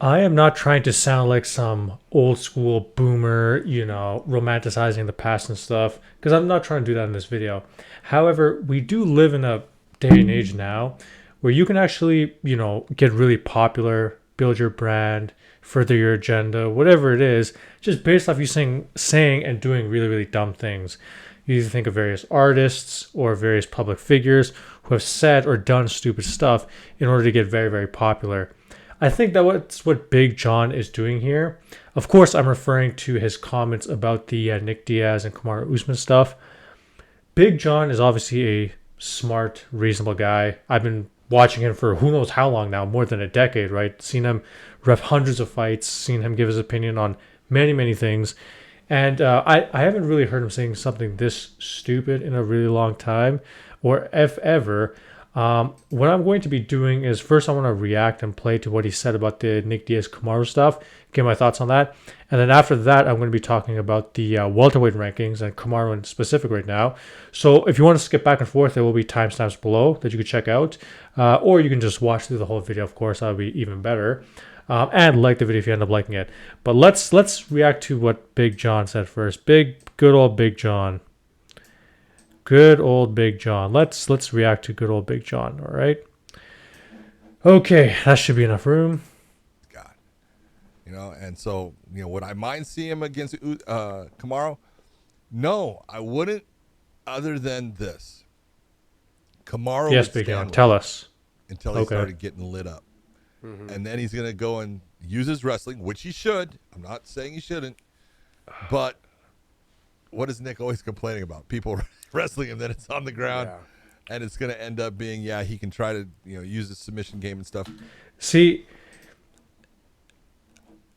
I am not trying to sound like some old school boomer, romanticizing the past and stuff, because I'm not trying to do that in this video. However, we do live in a day and age now where you can actually, get really popular, build your brand, further your agenda, whatever it is, just based off you saying and doing really, really dumb things. You either think of various artists or various public figures who have said or done stupid stuff in order to get very, very popular. I think that what's what Big John is doing here. Of course, I'm referring to his comments about the Nick Diaz and Kamaru Usman stuff. Big John is obviously a smart, reasonable guy. I've been watching him for who knows how long now, more than a decade, right? Seen him ref hundreds of fights, seen him give his opinion on many, many things. And I haven't really heard him saying something this stupid in a really long time, or if ever. What I'm going to be doing is first I want to react and play to what he said about the Nick Diaz Kamaru stuff, get my thoughts on that, and then after that I'm going to be talking about the welterweight rankings and Kamaru in specific right now. So if you want to skip back and forth, there will be timestamps below that you can check out, or you can just watch through the whole video. Of course, that would be even better. And like the video if you end up liking it. But let's react to what Big John said first. Good old Big John. Good old Big John. Let's react to good old Big John. All right. Okay, that should be enough room. God, and so would I mind seeing him against Kamaru? No, I wouldn't. Other than this, Kamaru Yes, would Big John. stand with Tell him us. until he started getting lit up. And then he's going to go and use his wrestling, which he should. I'm not saying he shouldn't. But what is Nick always complaining about? People wrestling him, then it's on the ground. Yeah. And it's going to end up being, he can try to use the submission game and stuff. See,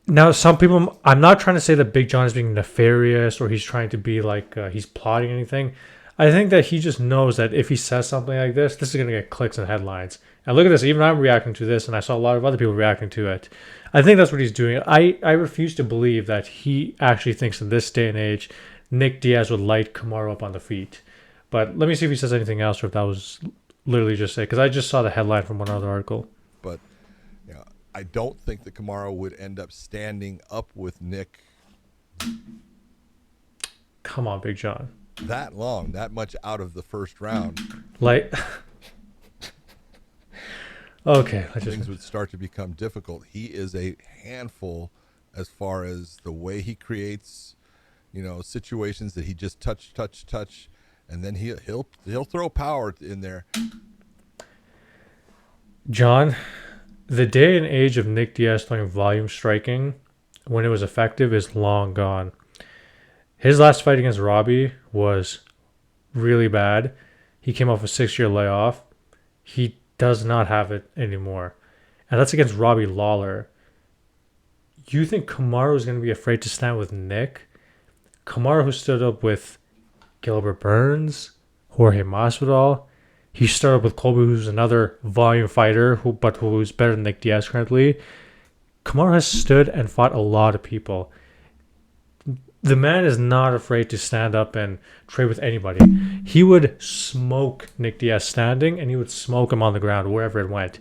now some people, I'm not trying to say that Big John is being nefarious or he's trying to be like he's plotting anything. I think that he just knows that if he says something like this is going to get clicks and headlines. And look at this. Even I'm reacting to this, and I saw a lot of other people reacting to it. I think that's what he's doing. I refuse to believe that he actually thinks in this day and age, Nick Diaz would light Kamaru up on the feet. But let me see if he says anything else or if that was literally just it. Because I just saw the headline from one other article. But I don't think that Kamaru would end up standing up with Nick. Come on, Big John. That long, that much out of the first round. Like, okay. Things would start to become difficult. He is a handful as far as the way he creates, situations that he just touch, and then he'll throw power in there. John, the day and age of Nick Diaz throwing volume striking when it was effective is long gone. His last fight against Robbie was really bad. He came off a 6-year layoff. He does not have it anymore. And that's against Robbie Lawler. You think Kamaru is going to be afraid to stand with Nick? Kamaru, who stood up with Gilbert Burns, Jorge Masvidal. He stood up with Colby, who's another volume fighter, who's better than Nick Diaz currently. Kamaru has stood and fought a lot of people. The man is not afraid to stand up and trade with anybody. He would smoke Nick Diaz standing, and he would smoke him on the ground wherever it went.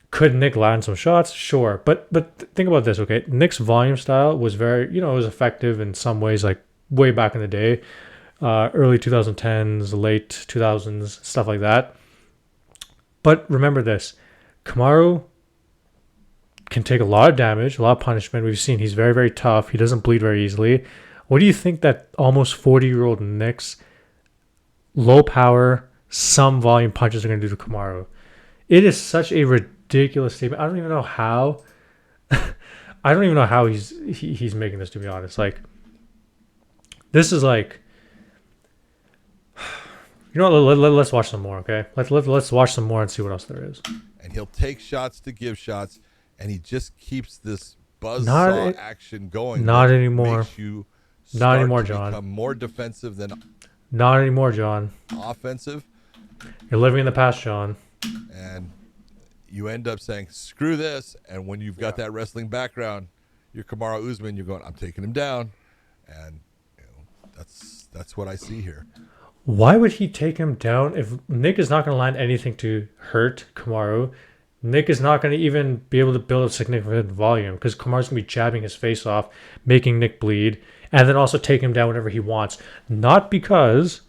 Could Nick land some shots? Sure. But think about this, okay? Nick's volume style was very, it was effective in some ways, like way back in the day. Early 2010s, late 2000s, stuff like that. But remember this. Kamaru can take a lot of damage, a lot of punishment. We've seen he's very, very tough. He doesn't bleed very easily. What do you think that almost 40-year-old Nick's low power, some volume punches are going to do to Kamaru? It is such a ridiculous statement. I don't even know how. I don't even know how he's making this, to be honest. Like, this is like, let's watch some more, okay? Let's watch some more and see what else there is. And he'll take shots to give shots. And he just keeps this buzzsaw action going. Not anymore. Makes you not anymore, to John. Become more defensive than not anymore, John. Offensive. You're living in the past, John. And you end up saying, "Screw this." And when you've got that wrestling background, you're Kamaru Usman. You're going, "I'm taking him down," and that's what I see here. Why would he take him down if Nick is not going to land anything to hurt Kamaru? Nick is not going to even be able to build a significant volume because Kamaru's going to be jabbing his face off, making Nick bleed, and then also taking him down whenever he wants. Not because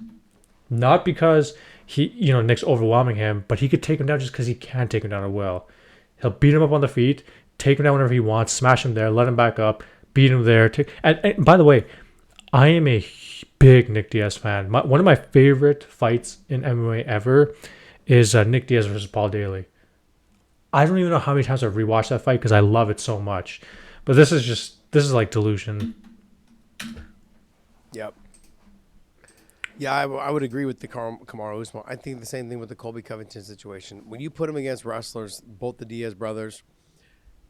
he, Nick's overwhelming him, but he could take him down just because he can take him down at will. He'll beat him up on the feet, take him down whenever he wants, smash him there, let him back up, beat him there. And by the way, I am a big Nick Diaz fan. One of my favorite fights in MMA ever is Nick Diaz versus Paul Daly. I don't even know how many times I've rewatched that fight because I love it so much. But this is like delusion. Yep. Yeah, I would agree with the Kamaru Usman. I think the same thing with the Colby Covington situation. When you put him against wrestlers, both the Diaz brothers,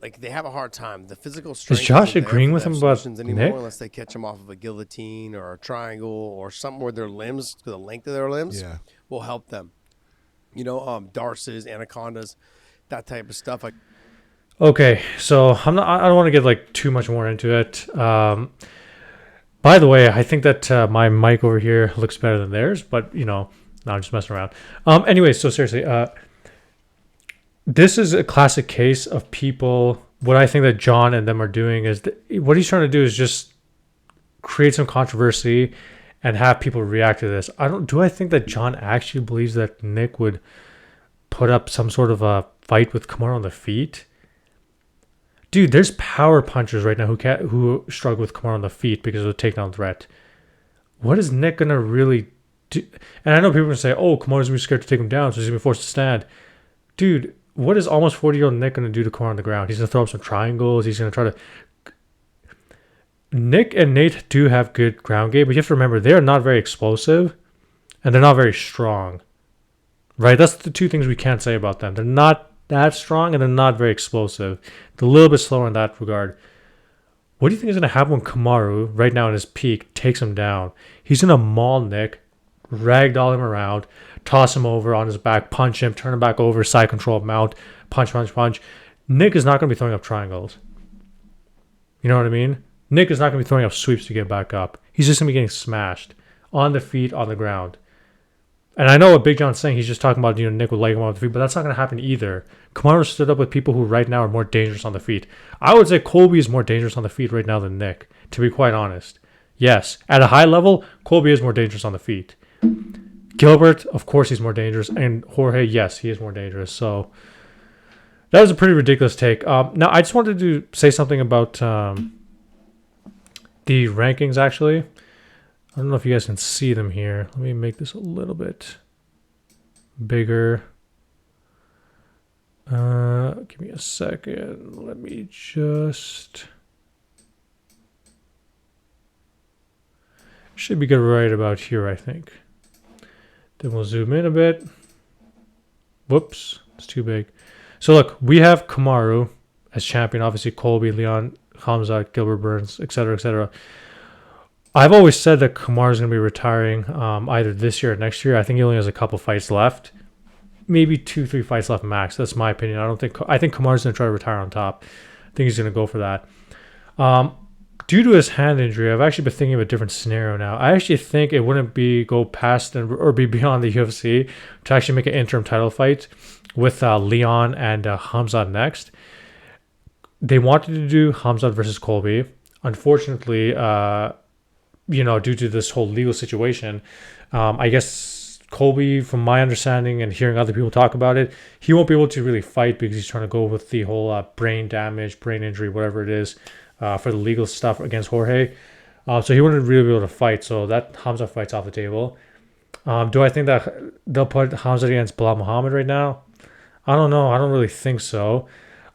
like they have a hard time. The physical strength. Is Josh agreeing with him about anymore, Nick? unless they catch him off of a guillotine or a triangle or something where their limbs, the length of their limbs, will help them. Darces, anacondas, that type of stuff. Okay, so I don't want to get like too much more into it. By the way, I think that my mic over here looks better than theirs, but no, I'm just messing around. Anyway, so seriously, this is a classic case of people. What I think that John and them are doing is what he's trying to do is just create some controversy and have people react to this. I think that John actually believes that Nick would put up some sort of a fight with Kamaru on the feet? Dude, there's power punchers right now who struggle with Kamaru on the feet because of the takedown threat. What is Nick gonna really do? And I know people are gonna say, "Oh, Kamaru's gonna be scared to take him down, so he's gonna be forced to stand." Dude, what is almost 40-year-old Nick gonna do to Kamaru on the ground? He's gonna throw up some triangles. He's gonna try to. Nick and Nate do have good ground game, but you have to remember they are not very explosive, and they're not very strong. Right? That's the two things we can't say about them. They're not that strong, and they're not very explosive. They're a little bit slower in that regard. What do you think is going to happen when Kamaru, right now in his peak, takes him down? He's going to maul Nick, ragdoll him around, toss him over on his back, punch him, turn him back over, side control, mount, punch, punch, punch. Nick is not going to be throwing up triangles. You know what I mean? Nick is not going to be throwing up sweeps to get back up. He's just going to be getting smashed on the feet, on the ground. And I know what Big John's saying. He's just talking about, Nick would like him on the feet, but that's not going to happen either. Kamaru stood up with people who right now are more dangerous on the feet. I would say Colby is more dangerous on the feet right now than Nick, to be quite honest. Yes, at a high level, Colby is more dangerous on the feet. Gilbert, of course, he's more dangerous. And Jorge, yes, he is more dangerous. So that was a pretty ridiculous take. Now, I just wanted to say something about the rankings, actually. I don't know if you guys can see them here. Let me make this a little bit bigger. Give me a second. Let me just... Should be good right about here, I think. Then we'll zoom in a bit. Whoops, it's too big. So look, we have Kamaru as champion. Obviously, Colby, Leon, Khamzat, Gilbert Burns, etc., etc. I've always said that Kamaru's going to be retiring either this year or next year. I think he only has a couple fights left. Maybe 2-3 fights left max. That's my opinion. I think Kamaru's going to try to retire on top. I think he's going to go for that. Due to his hand injury, I've actually been thinking of a different scenario now. I actually think it wouldn't go past or be beyond the UFC to actually make an interim title fight with Leon and Khamzat next. They wanted to do Khamzat versus Colby. Unfortunately, due to this whole legal situation, I guess Colby, from my understanding and hearing other people talk about it, he won't be able to really fight because he's trying to go with the whole brain damage, brain injury, whatever it is, for the legal stuff against Jorge. So he wouldn't really be able to fight. So that Khamzat fight's off the table. Do I think that they'll put Khamzat against Bilal Muhammad right now? I don't know. I don't really think so.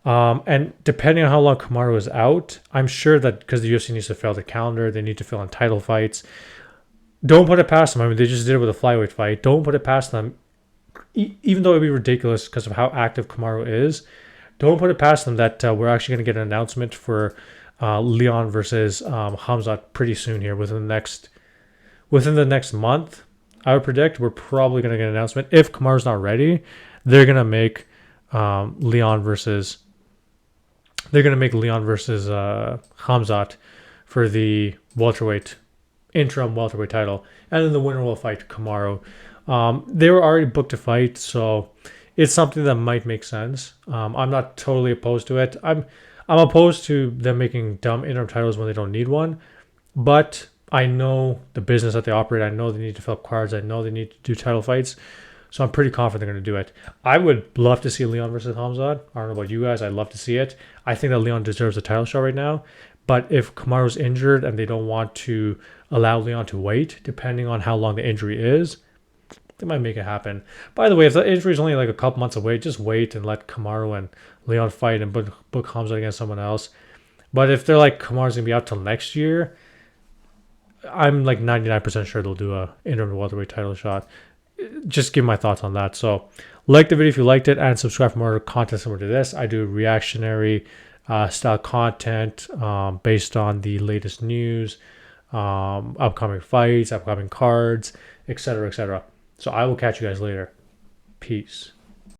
And depending on how long Kamaru is out, I'm sure that because the UFC needs to fill the calendar, they need to fill in title fights. Don't put it past them. I mean, they just did it with a flyweight fight. Don't put it past them. Even though it would be ridiculous because of how active Kamaru is, don't put it past them that we're actually going to get an announcement for Leon versus Khamzat pretty soon here within the next month. I would predict we're probably going to get an announcement. If Kamaru's not ready, they're going to make Leon versus Khamzat for the interim welterweight title, and then the winner will fight Kamaru. They were already booked to fight, so it's something that might make sense. I'm not totally opposed to it. I'm opposed to them making dumb interim titles when they don't need one, but I know the business that they operate. I know they need to fill up cards. I know they need to do title fights. So I'm pretty confident they're going to do it. I would love to see Leon versus Khamzat. I don't know about you guys. I'd love to see it. I think that Leon deserves a title shot right now. But if Kamaru's injured and they don't want to allow Leon to wait, depending on how long the injury is, they might make it happen. By the way, if the injury is only like a couple months away, just wait and let Kamaru and Leon fight and book Khamzat against someone else. But if they're like Kamaru's going to be out till next year, I'm like 99% sure they'll do a interim welterweight title shot. Just give my thoughts on that. So like the video if you liked it, and subscribe for more content similar to this. I do reactionary style content based on the latest news, upcoming fights, upcoming cards, etc., etc. So I will catch you guys later. Peace.